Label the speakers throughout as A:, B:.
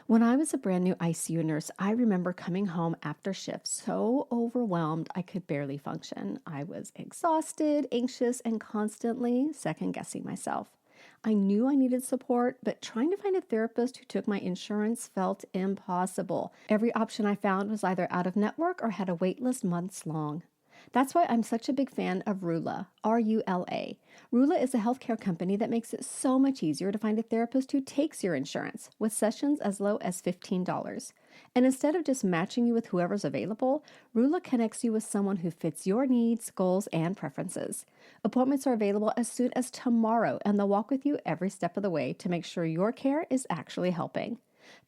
A: When I was a brand new ICU nurse, I remember coming home after shift so overwhelmed I could barely function. I was exhausted, anxious, and constantly second guessing myself. I knew I needed support, but trying to find a therapist who took my insurance felt impossible. Every option I found was either out of network or had a wait list months long. That's why I'm such a big fan of Rula, Rula. Rula is a healthcare company that makes it so much easier to find a therapist who takes your insurance, with sessions as low as $15. And instead of just matching you with whoever's available, Rula connects you with someone who fits your needs, goals, and preferences. Appointments are available as soon as tomorrow, and they'll walk with you every step of the way to make sure your care is actually helping.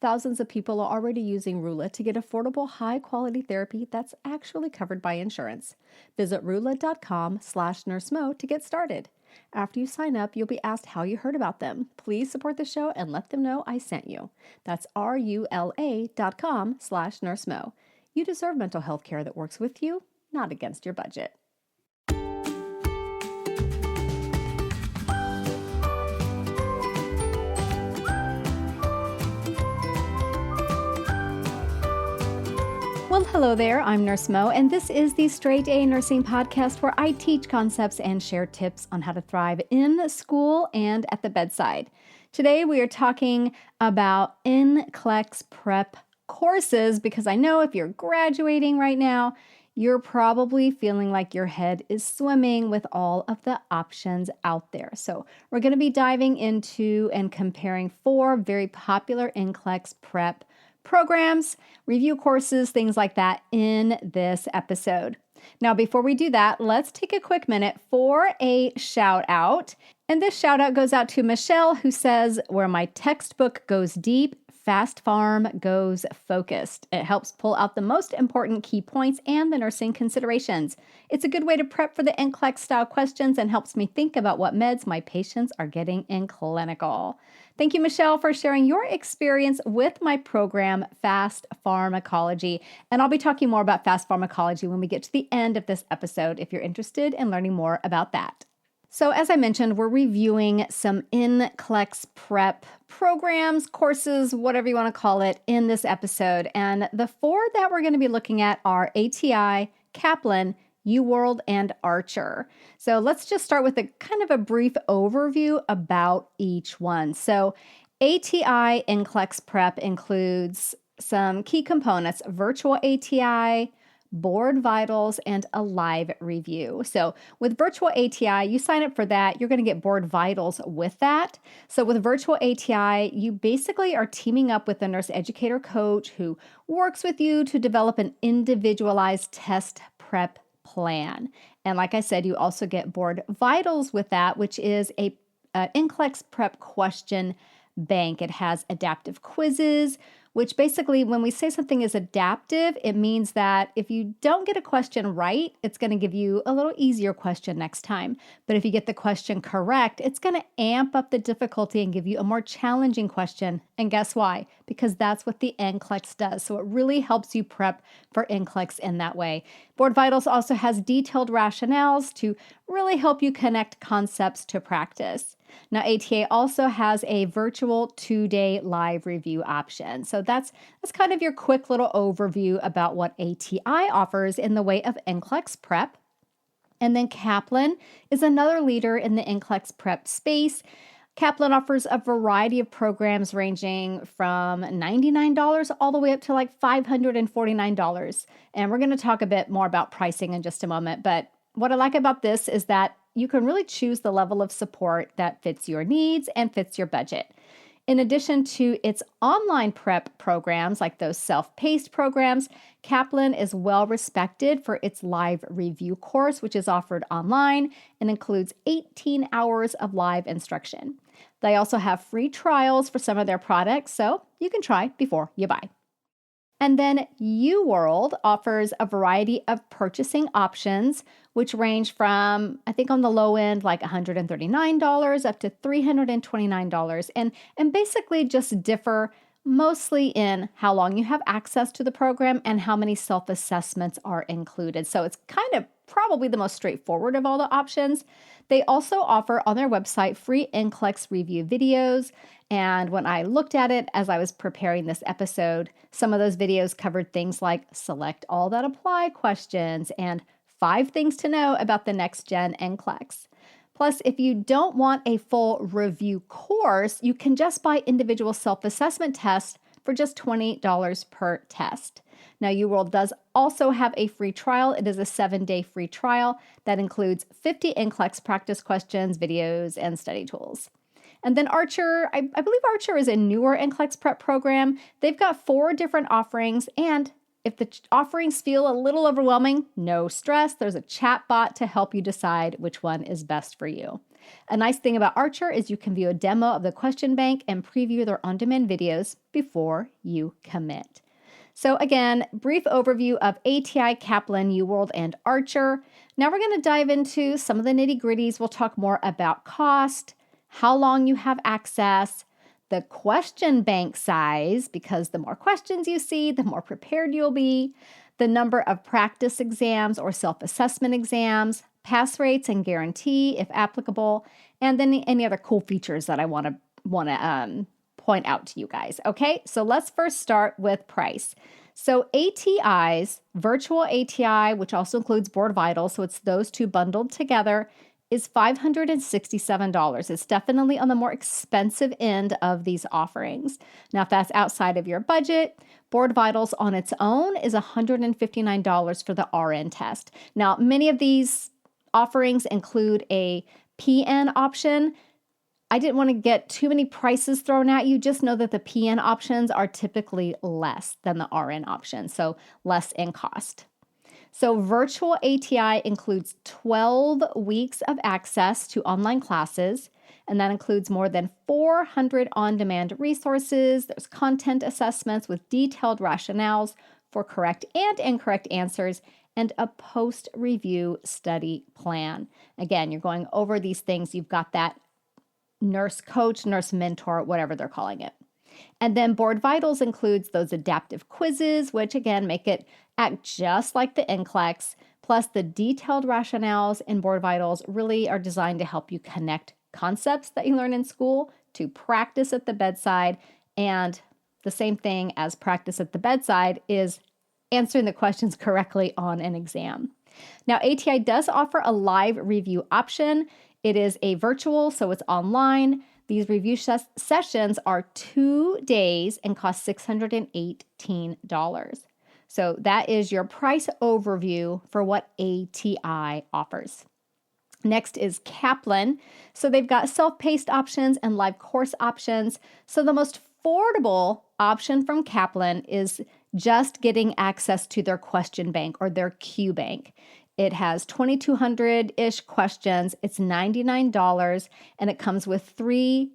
A: Thousands of people are already using Rula to get affordable, high-quality therapy that's actually covered by insurance. Visit rula.com/nursemo to get started. After you sign up, you'll be asked how you heard about them. Please support the show and let them know I sent you. That's rula.com/nursemo. You deserve mental health care that works with you, not against your budget. Well, hello there. I'm Nurse Mo, and this is the Straight A Nursing Podcast where I teach concepts and share tips on how to thrive in school and at the bedside. Today, we are talking about NCLEX prep courses because I know if you're graduating right now, you're probably feeling like your head is swimming with all of the options out there. So we're going to be diving into and comparing 4 very popular NCLEX prep programs, review courses, things like that in this episode. Now, before we do that, let's take a quick minute for a shout out. And this shout out goes out to Michelle, who says, "Where my textbook goes deep, Fast Farm goes focused. It helps pull out the most important key points and the nursing considerations. It's a good way to prep for the NCLEX style questions and helps me think about what meds my patients are getting in clinical." Thank you, Michelle, for sharing your experience with my program, Fast Pharmacology. And I'll be talking more about fast pharmacology when we get to the end of this episode if you're interested in learning more about that. So as I mentioned, we're reviewing some NCLEX prep programs, courses, whatever you want to call it, in this episode. And the 4 that we're going to be looking at are ATI, Kaplan, UWorld, and Archer. So let's just start with a kind of a brief overview about each one. So ATI NCLEX prep includes some key components: virtual ATI, board vitals, and a live review. So with virtual ATI, you sign up for that, you're going to get board vitals with that. So with virtual ATI, you basically are teaming up with a nurse educator coach who works with you to develop an individualized test prep plan. And like I said, you also get board vitals with that, which is a NCLEX prep question bank. It has adaptive quizzes, which basically, when we say something is adaptive, it means that if you don't get a question right, it's going to give you a little easier question next time. But if you get the question correct, it's going to amp up the difficulty and give you a more challenging question. And guess why? Because that's what the NCLEX does. So it really helps you prep for NCLEX in that way. Board Vitals also has detailed rationales to really help you connect concepts to practice. Now, ATA also has a virtual 2-day live review option. So that's kind of your quick little overview about what ATI offers in the way of NCLEX prep. And then Kaplan is another leader in the NCLEX prep space. Kaplan offers a variety of programs ranging from $99 all the way up to like $549. And we're going to talk a bit more about pricing in just a moment. But what I like about this is that you can really choose the level of support that fits your needs and fits your budget. In addition to its online prep programs, like those self-paced programs, Kaplan is well respected for its live review course, which is offered online and includes 18 hours of live instruction. They also have free trials for some of their products, so you can try before you buy. And then UWorld offers a variety of purchasing options, which range from, I think on the low end, like $139 up to $329, and basically just differ mostly in how long you have access to the program and how many self-assessments are included. So it's kind of probably the most straightforward of all the options. They also offer on their website free NCLEX review videos. And when I looked at it as I was preparing this episode, some of those videos covered things like select all that apply questions and 5 things to know about the next gen NCLEX. Plus, if you don't want a full review course, you can just buy individual self-assessment tests for just $20 per test. Now, UWorld does also have a free trial. It is a 7-day free trial that includes 50 NCLEX practice questions, videos, and study tools. And then Archer, I believe Archer is a newer NCLEX prep program. They've got 4 different offerings, and if the offerings feel a little overwhelming, no stress. There's a chat bot to help you decide which one is best for you. A nice thing about Archer is you can view a demo of the question bank and preview their on-demand videos before you commit. So again, brief overview of ATI, Kaplan, UWorld, and Archer. Now we're going to dive into some of the nitty-gritties. We'll talk more about cost, how long you have access, the question bank size, because the more questions you see, the more prepared you'll be, the number of practice exams or self-assessment exams, pass rates and guarantee if applicable, and then any other cool features that I want to point out to you guys. Okay, so let's first start with price. So ATI's virtual ATI, which also includes Board Vitals, so it's those 2 bundled together, is $567. It's definitely on the more expensive end of these offerings. Now, if that's outside of your budget, Board Vitals on its own is $159 for the RN test. Now, many of these offerings include a PN option. I didn't want to get too many prices thrown at you. Just know that the PN options are typically less than the RN option, so less in cost. So virtual ATI includes 12 weeks of access to online classes, and that includes more than 400 on-demand resources. There's content assessments with detailed rationales for correct and incorrect answers, and a post-review study plan. Again, you're going over these things. You've got that nurse coach, nurse mentor, whatever they're calling it. And then Board Vitals includes those adaptive quizzes, which again make it act just like the NCLEX, plus the detailed rationales in Board Vitals really are designed to help you connect concepts that you learn in school to practice at the bedside. And the same thing as practice at the bedside is answering the questions correctly on an exam. Now, ATI does offer a live review option. It is a virtual, so it's online. These review sessions are 2 days and cost $618. So that is your price overview for what ATI offers. Next is Kaplan. So they've got self-paced options and live course options. So the most affordable option from Kaplan is just getting access to their question bank or their Q bank. It has 2,200-ish questions. It's $99, and it comes with 3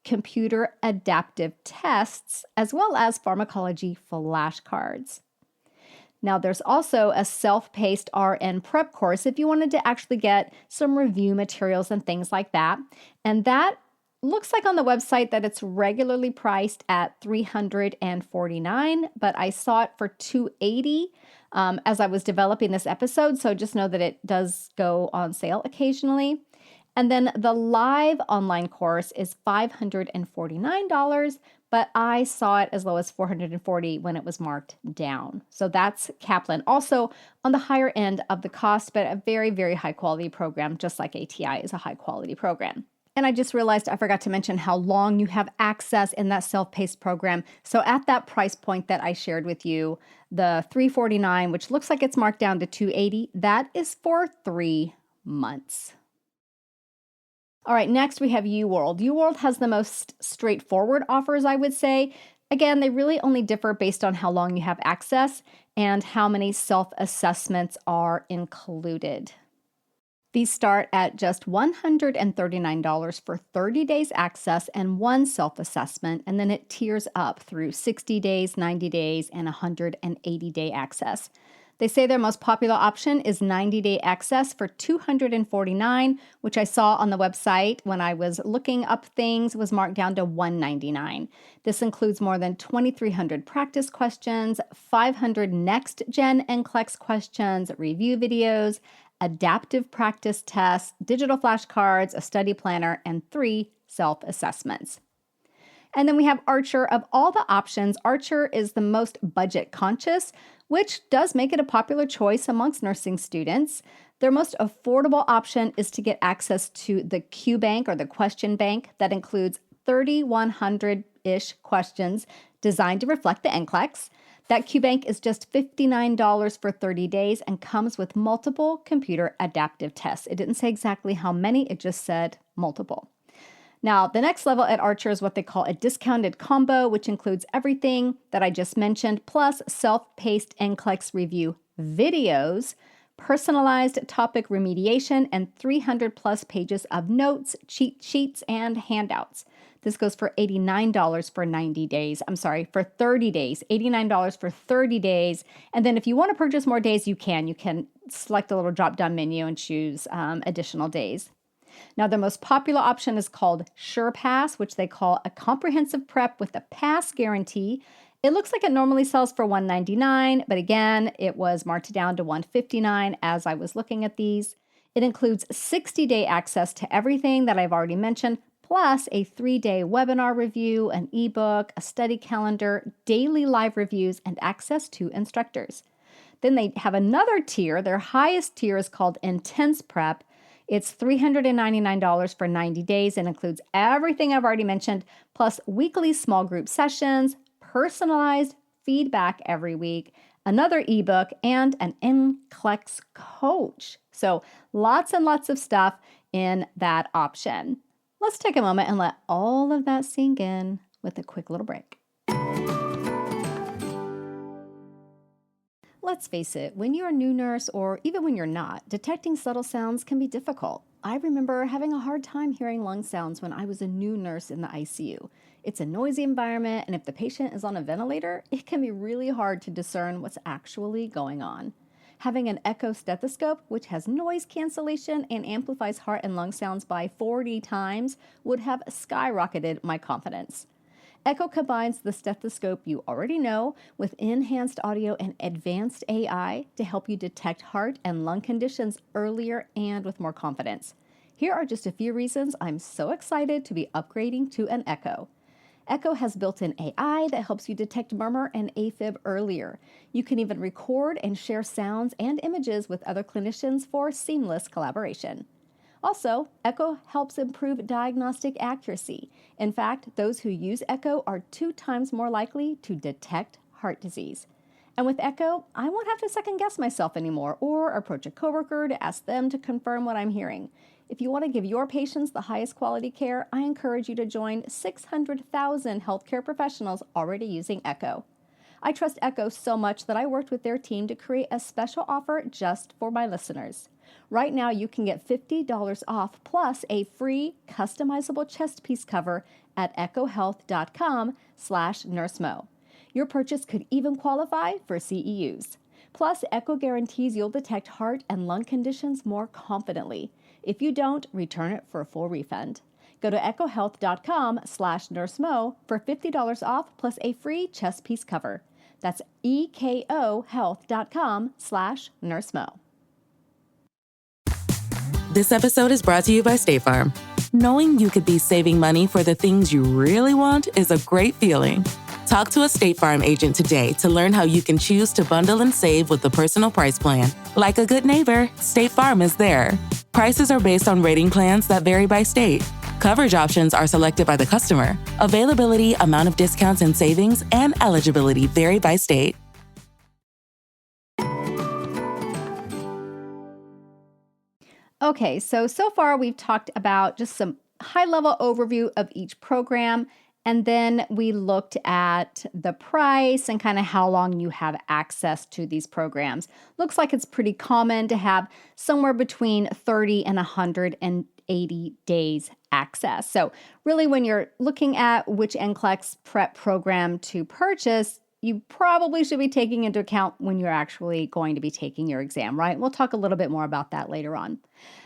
A: computer adaptive tests as well as pharmacology flashcards. Now, there's also a self-paced RN prep course if you wanted to actually get some review materials and things like that. And that looks like on the website that it's regularly priced at $349, but I saw it for $280 as I was developing this episode. So just know that it does go on sale occasionally. And then the live online course is $549, but I saw it as low as $440 when it was marked down. So that's Kaplan. Also on the higher end of the cost, but a very, very high quality program, just like ATI is a high quality program. And I just realized I forgot to mention how long you have access in that self-paced program. So at that price point that I shared with you, the $349, which looks like it's marked down to $280, that is for 3 months. All right, next we have UWorld. UWorld has the most straightforward offers, I would say. Again, they really only differ based on how long you have access and how many self-assessments are included. These start at just $139 for 30 days access and 1 self-assessment, and then it tiers up through 60 days, 90 days, and 180-day access. They say their most popular option is 90-day access for $249, which I saw on the website when I was looking up things was marked down to $199. This includes more than 2,300 practice questions, 500 next-gen NCLEX questions, review videos, adaptive practice tests, digital flashcards, a study planner, and 3 self-assessments. And then we have Archer. Of all the options, Archer is the most budget conscious, which does make it a popular choice amongst nursing students. Their most affordable option is to get access to the Q Bank or the question bank that includes 3,100-ish questions designed to reflect the NCLEX. That Q Bank is just $59 for 30 days and comes with multiple computer adaptive tests. It didn't say exactly how many, it just said multiple. Now, the next level at Archer is what they call a discounted combo, which includes everything that I just mentioned, plus self-paced NCLEX review videos, personalized topic remediation, and 300 plus pages of notes, cheat sheets, and handouts. This goes for $89 for 90 days. For 30 days, $89 for 30 days. And then if you want to purchase more days, you can. You can select a little drop-down menu and choose additional days. Now, the most popular option is called SurePass, which they call a comprehensive prep with a pass guarantee. It looks like it normally sells for $199, but again, it was marked down to $159 as I was looking at these. It includes 60-day access to everything that I've already mentioned, plus a 3-day webinar review, an ebook, a study calendar, daily live reviews, and access to instructors. Then they have another tier. Their highest tier is called Intense Prep. It's $399 for 90 days and includes everything I've already mentioned, plus weekly small group sessions, personalized feedback every week, another ebook, and an NCLEX coach. So lots and lots of stuff in that option. Let's take a moment and let all of that sink in with a quick little break. Let's face it, when you're a new nurse or even when you're not, detecting subtle sounds can be difficult. I remember having a hard time hearing lung sounds when I was a new nurse in the ICU. It's a noisy environment, and if the patient is on a ventilator, it can be really hard to discern what's actually going on. Having an echo stethoscope, which has noise cancellation and amplifies heart and lung sounds by 40 times, would have skyrocketed my confidence. Echo combines the stethoscope you already know with enhanced audio and advanced AI to help you detect heart and lung conditions earlier and with more confidence. Here are just a few reasons I'm so excited to be upgrading to an Echo. Echo has built-in AI that helps you detect murmur and AFib earlier. You can even record and share sounds and images with other clinicians for seamless collaboration. Also, Echo helps improve diagnostic accuracy. In fact, those who use Echo are 2 times more likely to detect heart disease. And with Echo, I won't have to second guess myself anymore or approach a coworker to ask them to confirm what I'm hearing. If you want to give your patients the highest quality care, I encourage you to join 600,000 healthcare professionals already using Echo. I trust Echo so much that I worked with their team to create a special offer just for my listeners. Right now, you can get $50 off plus a free customizable chest piece cover at echohealth.com/nursemo. Your purchase could even qualify for CEUs. Plus, Echo guarantees you'll detect heart and lung conditions more confidently. If you don't, return it for a full refund. Go to echohealth.com/nursemo for $50 off plus a free chest piece cover. That's ekohealth.com/nursemo.
B: This episode is brought to you by State Farm. Knowing you could be saving money for the things you really want is a great feeling. Talk to a State Farm agent today to learn how you can choose to bundle and save with the Personal Price Plan. Like a good neighbor, State Farm is there. Prices are based on rating plans that vary by state. Coverage options are selected by the customer. Availability, amount of discounts and savings, and eligibility vary by state.
A: Okay, so far we've talked about just some high-level overview of each program, and then we looked at the price and kind of how long you have access to these programs. Looks like it's pretty common to have somewhere between 30 and 180 days access. So really when you're looking at which NCLEX prep program to purchase, you probably should be taking into account when you're actually going to be taking your exam, right? We'll talk a little bit more about that later on.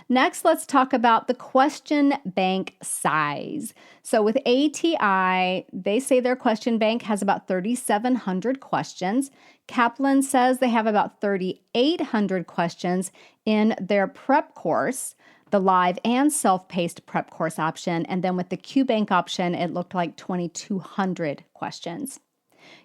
A: Next, let's talk about the question bank size. So with ATI, they say their question bank has about 3,700 questions. Kaplan says they have about 3,800 questions in their prep course, the live and self-paced prep course option. And then with the QBank option, it looked like 2,200 questions.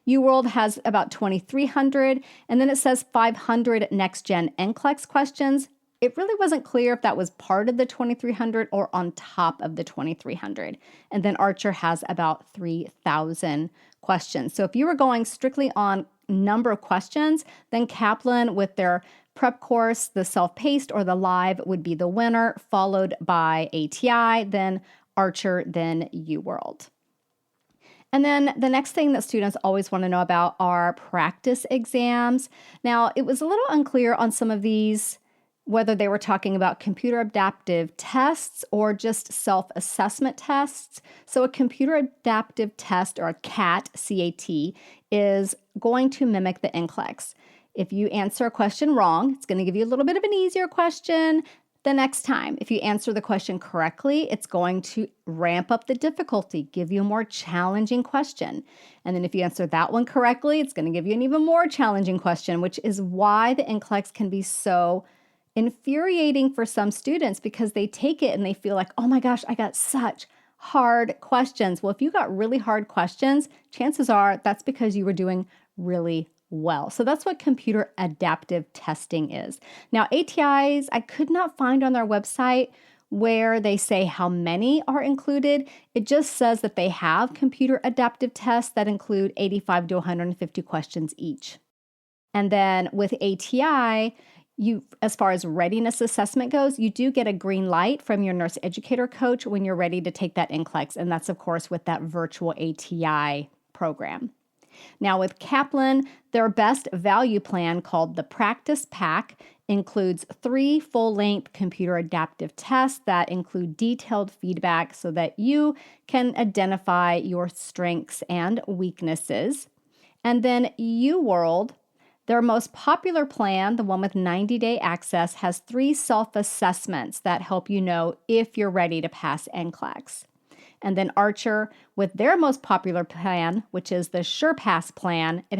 A: UWorld has about 2,300, and then it says 500 next-gen NCLEX questions. It really wasn't clear if that was part of the 2,300 or on top of the 2,300. And then Archer has about 3,000 questions. So if you were going strictly on number of questions, then Kaplan with their prep course, the self-paced or the live would be the winner, followed by ATI, then Archer, then UWorld. And then the next thing that students always want to know about are practice exams. Now, it was a little unclear on some of these whether they were talking about computer adaptive tests or just self-assessment tests. So a computer adaptive test, or a CAT, C-A-T, is going to mimic the NCLEX. If you answer a question wrong, it's going to give you a little bit of an easier question the next time. If you answer the question correctly, it's going to ramp up the difficulty, give you a more challenging question. And then if you answer that one correctly, it's going to give you an even more challenging question, which is why the NCLEX can be so infuriating for some students, because they take it and they feel like, oh my gosh, I got such hard questions. Well, if you got really hard questions, chances are that's because you were doing really well. So that's what computer adaptive testing is. Now, ATIs, I could not find on their website where they say how many are included. It just says that they have computer adaptive tests that include 85 to 150 questions each. And then with ATI, as far as readiness assessment goes, you do get a green light from your nurse educator coach when you're ready to take that NCLEX, and that's, of course, with that virtual ATI program. Now, with Kaplan, their best value plan, called the Practice Pack, includes 3 full-length computer adaptive tests that include detailed feedback so that you can identify your strengths and weaknesses. And then UWorld, their most popular plan, the one with 90-day access, has 3 self-assessments that help you know if you're ready to pass NCLEX. And then Archer, with their most popular plan, which is the SurePass plan, it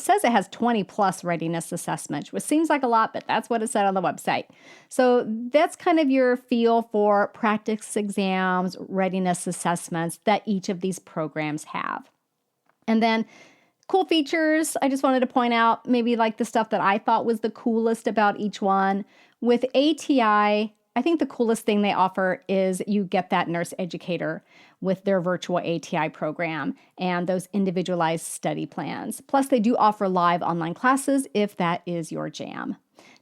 A: says it has 20 plus readiness assessments, which seems like a lot, but that's what it said on the website. So that's kind of your feel for practice exams, readiness assessments that each of these programs have. And then cool features, I just wanted to point out maybe like the stuff that I thought was the coolest about each one. With ATI, I think the coolest thing they offer is you get that nurse educator with their virtual ATI program and those individualized study plans. Plus, they do offer live online classes if that is your jam.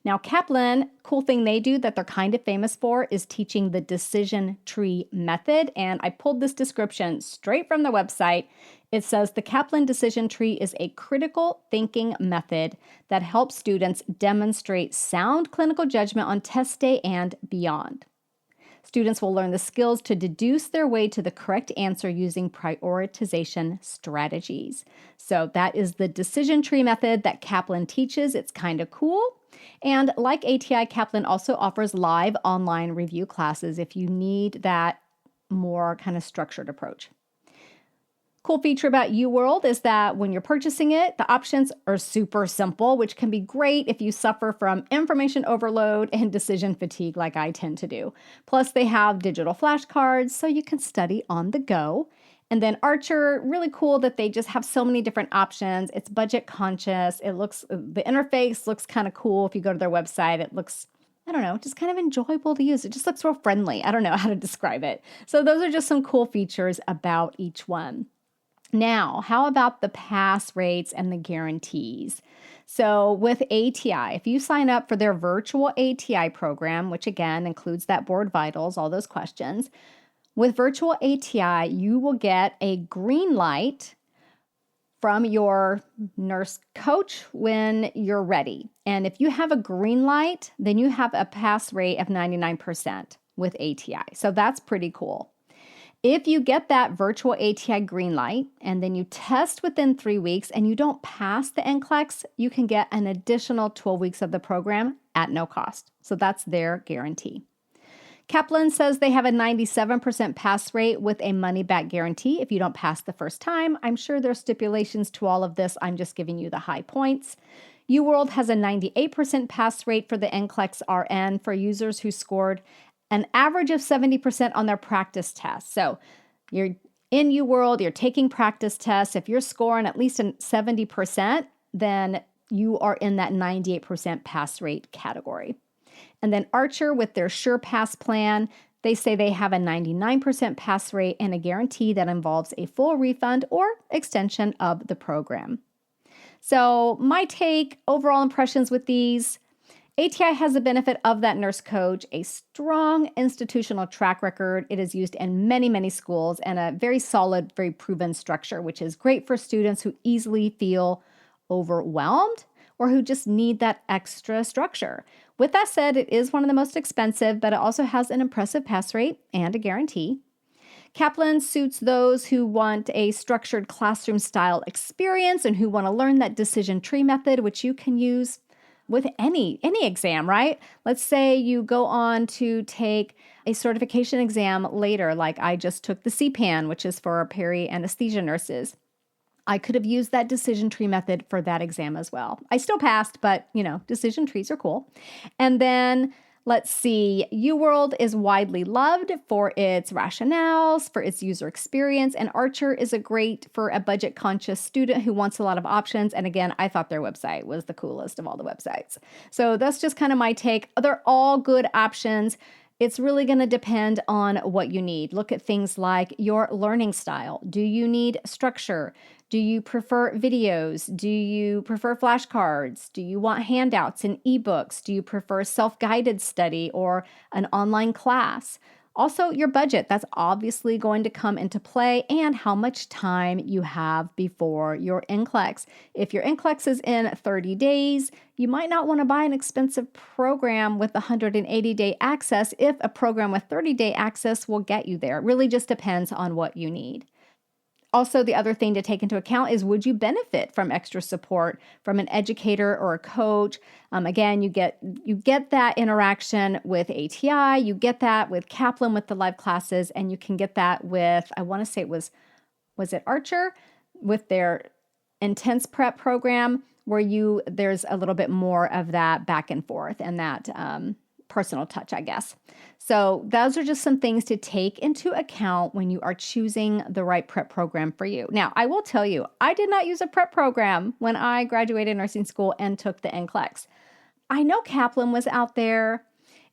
A: Now, Kaplan, cool thing they do that they're kind of famous for is teaching the decision tree method. And I pulled this description straight from the website. It says the Kaplan decision tree is a critical thinking method that helps students demonstrate sound clinical judgment on test day and beyond. Students will learn the skills to deduce their way to the correct answer using prioritization strategies. So that is the decision tree method that Kaplan teaches. It's kind of cool. And like ATI, Kaplan also offers live online review classes if you need that more kind of structured approach. Cool feature about UWorld is that when you're purchasing it, the options are super simple, which can be great if you suffer from information overload and decision fatigue like I tend to do. Plus, they have digital flashcards so you can study on the go. And then Archer, really cool that they just have so many different options. It's budget conscious. The interface looks kind of cool. If you go to their website, it looks, I don't know, just kind of enjoyable to use. It just looks real friendly. I don't know how to describe it. So those are just some cool features about each one. Now, how about the pass rates and the guarantees? So with ATI, if you sign up for their virtual ATI program, which again includes that board vitals, all those questions, with virtual ATI, you will get a green light from your nurse coach when you're ready. And if you have a green light, then you have a pass rate of 99% with ATI. So that's pretty cool. If you get that virtual ATI green light and then you test within 3 weeks and you don't pass the NCLEX, you can get an additional 12 weeks of the program at no cost. So that's their guarantee. Kaplan says they have a 97% pass rate with a money-back guarantee if you don't pass the first time. I'm sure there are stipulations to all of this. I'm just giving you the high points. UWorld has a 98% pass rate for the NCLEX RN for users who scored an average of 70% on their practice tests. So you're in UWorld, you're taking practice tests. If you're scoring at least 70%, then you are in that 98% pass rate category. And then Archer, with their Sure Pass plan, they say they have a 99% pass rate and a guarantee that involves a full refund or extension of the program. So my take, overall impressions with these, ATI has the benefit of that nurse coach, a strong institutional track record. It is used in many, many schools, and a very solid, very proven structure, which is great for students who easily feel overwhelmed or who just need that extra structure. With that said, it is one of the most expensive, but it also has an impressive pass rate and a guarantee. Kaplan suits those who want a structured classroom style experience and who want to learn that decision tree method, which you can use with any exam, right? Let's say you go on to take a certification exam later, like I just took the CPAN, which is for peri-anesthesia nurses. I could have used that decision tree method for that exam as well. I still passed, but decision trees are cool. And then let's see, UWorld is widely loved for its rationales, for its user experience, and Archer is great for a budget-conscious student who wants a lot of options. And again, I thought their website was the coolest of all the websites. So that's just kind of my take. They're all good options. It's really going to depend on what you need. Look at things like your learning style. Do you need structure? Do you prefer videos? Do you prefer flashcards? Do you want handouts and ebooks? Do you prefer self-guided study or an online class? Also, your budget, that's obviously going to come into play, and how much time you have before your NCLEX. If your NCLEX is in 30 days, you might not want to buy an expensive program with 180-day access if a program with 30-day access will get you there. It really just depends on what you need. Also, the other thing to take into account is, would you benefit from extra support from an educator or a coach? Again, you get that interaction with ATI, you get that with Kaplan with the live classes, and you can get that with, I want to say it was it Archer, with their intense prep program, where there's a little bit more of that back and forth and that personal touch, I guess. So those are just some things to take into account when you are choosing the right prep program for you. Now, I will tell you, I did not use a prep program when I graduated nursing school and took the NCLEX. I know Kaplan was out there,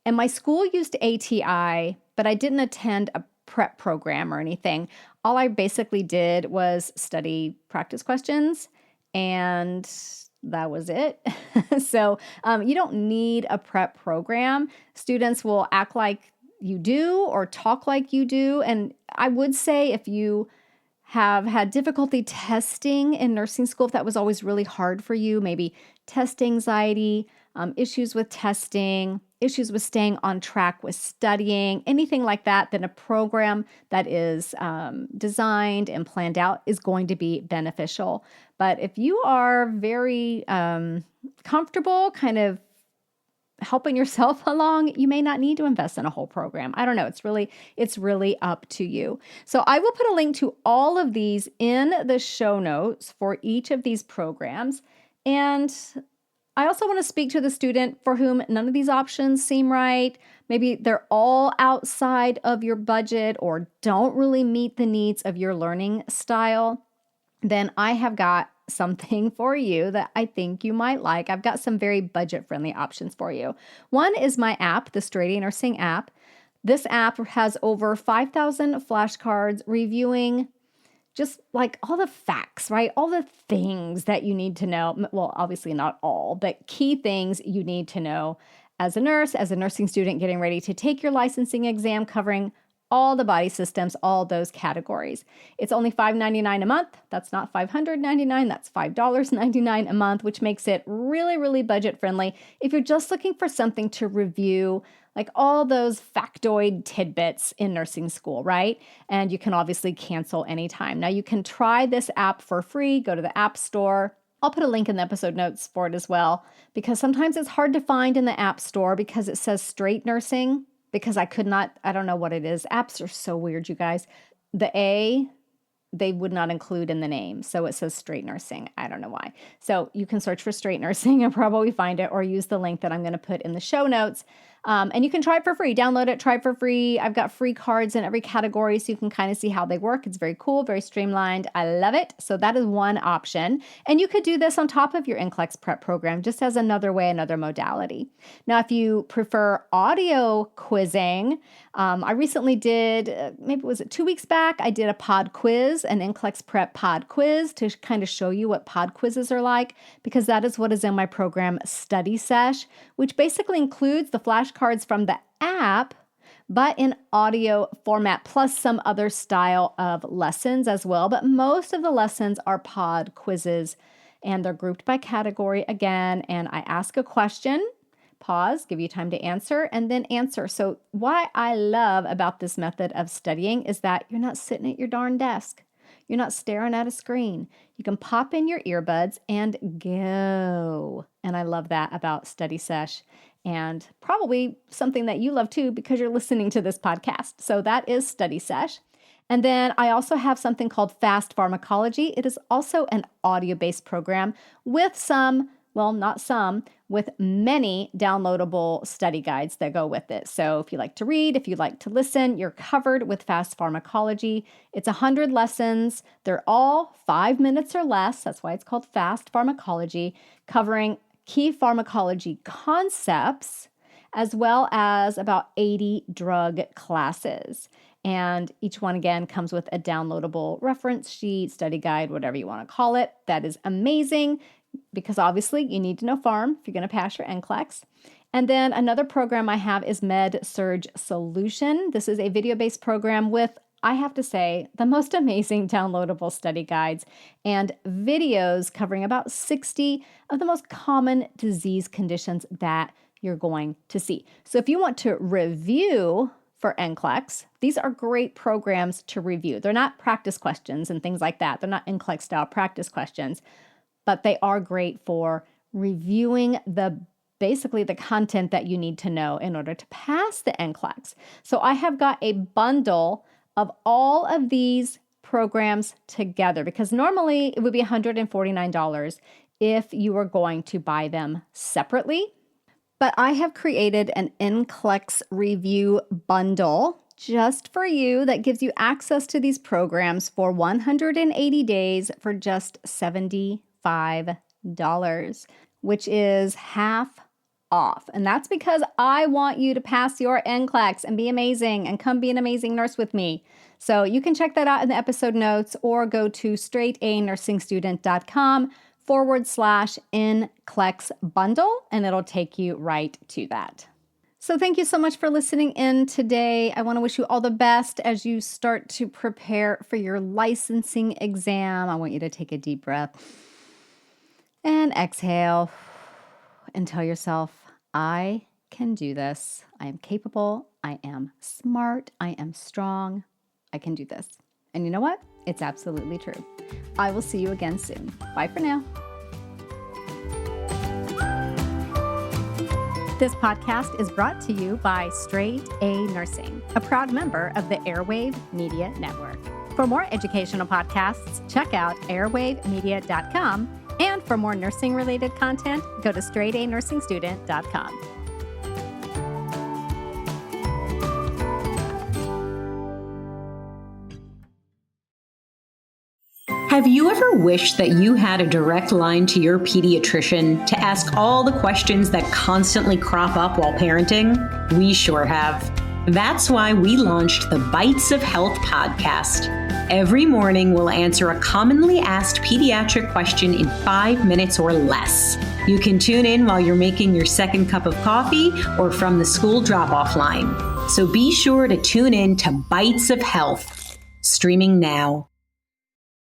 A: and my school used ATI, but I didn't attend a prep program or anything. All I basically did was study practice questions, and that was it. So you don't need a prep program. Students will act like you do or talk like you do. And I would say, if you have had difficulty testing in nursing school, if that was always really hard for you, maybe test anxiety, issues with testing, issues with staying on track with studying, anything like that, then a program that is designed and planned out is going to be beneficial. But if you are very comfortable kind of helping yourself along, you may not need to invest in a whole program. I don't know. It's really up to you. So I will put a link to all of these in the show notes for each of these programs. And I also want to speak to the student for whom none of these options seem right. Maybe they're all outside of your budget or don't really meet the needs of your learning style. Then I have got something for you that I think you might like. I've got some very budget-friendly options for you. One is my app, the Straight A Nursing app. This app has over 5,000 flashcards reviewing just like all the facts, right? All the things that you need to know. Well, obviously not all, but key things you need to know as a nurse, as a nursing student getting ready to take your licensing exam, covering all the body systems, all those categories. It's only $5.99 a month. That's not $599. That's $5.99 a month, which makes it really, really budget friendly. If you're just looking for something to review, like all those factoid tidbits in nursing school, right? And you can obviously cancel anytime. Now you can try this app for free. Go to the App Store. I'll put a link in the episode notes for it as well, because sometimes it's hard to find in the App Store because it says straight nursing, because I don't know what it is. Apps are so weird, you guys. The A, they would not include in the name. So it says straight nursing. I don't know why. So you can search for straight nursing and probably find it, or use the link that I'm going to put in the show notes. And you can try it for free. Download it, try it for free. I've got free cards in every category so you can kind of see how they work. It's very cool, very streamlined. I love it. So that is one option. And you could do this on top of your NCLEX prep program, just as another way, another modality. Now, if you prefer audio quizzing, I recently did, maybe was it 2 weeks back, I did a pod quiz, an NCLEX prep pod quiz, to kind of show you what pod quizzes are like, because that is what is in my program Study Sesh, which basically includes the flashcards from the app, but in audio format, plus some other style of lessons as well. But most of the lessons are pod quizzes, and they're grouped by category again. And I ask a question, pause, give you time to answer, and then answer. So what I love about this method of studying is that you're not sitting at your darn desk. You're not staring at a screen. You can pop in your earbuds and go. And I love that about Study Sesh, and probably something that you love too, because you're listening to this podcast. So that is Study Sesh. And then I also have something called Fast Pharmacology. It is also an audio-based program with with many downloadable study guides that go with it. So if you like to read, if you like to listen, you're covered with Fast Pharmacology. It's 100 lessons. They're all 5 minutes or less. That's why it's called Fast Pharmacology, covering key pharmacology concepts, as well as about 80 drug classes. And each one, again, comes with a downloadable reference sheet, study guide, whatever you want to call it. That is amazing, because obviously you need to know pharm if you're going to pass your NCLEX. And then another program I have is Med Surg Solution. This is a video-based program with, I have to say, the most amazing downloadable study guides and videos covering about 60 of the most common disease conditions that you're going to see. So if you want to review for NCLEX, these are great programs to review. They're not practice questions and things like that. They're not NCLEX style practice questions, but they are great for reviewing basically the content that you need to know in order to pass the NCLEX. So I have got a bundle of all of these programs together, because normally it would be $149 if you were going to buy them separately. But I have created an NCLEX review bundle just for you that gives you access to these programs for 180 days for just $75, which is half off. And that's because I want you to pass your NCLEX and be amazing and come be an amazing nurse with me. So you can check that out in the episode notes, or go to straightanursingstudent.com/NCLEX bundle, and it'll take you right to that. So thank you so much for listening in today. I want to wish you all the best as you start to prepare for your licensing exam. I want you to take a deep breath and exhale and tell yourself, I can do this. I am capable. I am smart. I am strong. I can do this. And you know what? It's absolutely true. I will see you again soon. Bye for now. This podcast is brought to you by Straight A Nursing, a proud member of the Airwave Media Network. For more educational podcasts, check out airwavemedia.com. And for more nursing-related content, go to straightanursingstudent.com.
C: Have you ever wished that you had a direct line to your pediatrician to ask all the questions that constantly crop up while parenting? We sure have. That's why we launched the Bites of Health podcast. Every morning, we'll answer a commonly asked pediatric question in 5 minutes or less. You can tune in while you're making your second cup of coffee or from the school drop-off line. So be sure to tune in to Bites of Health, streaming now.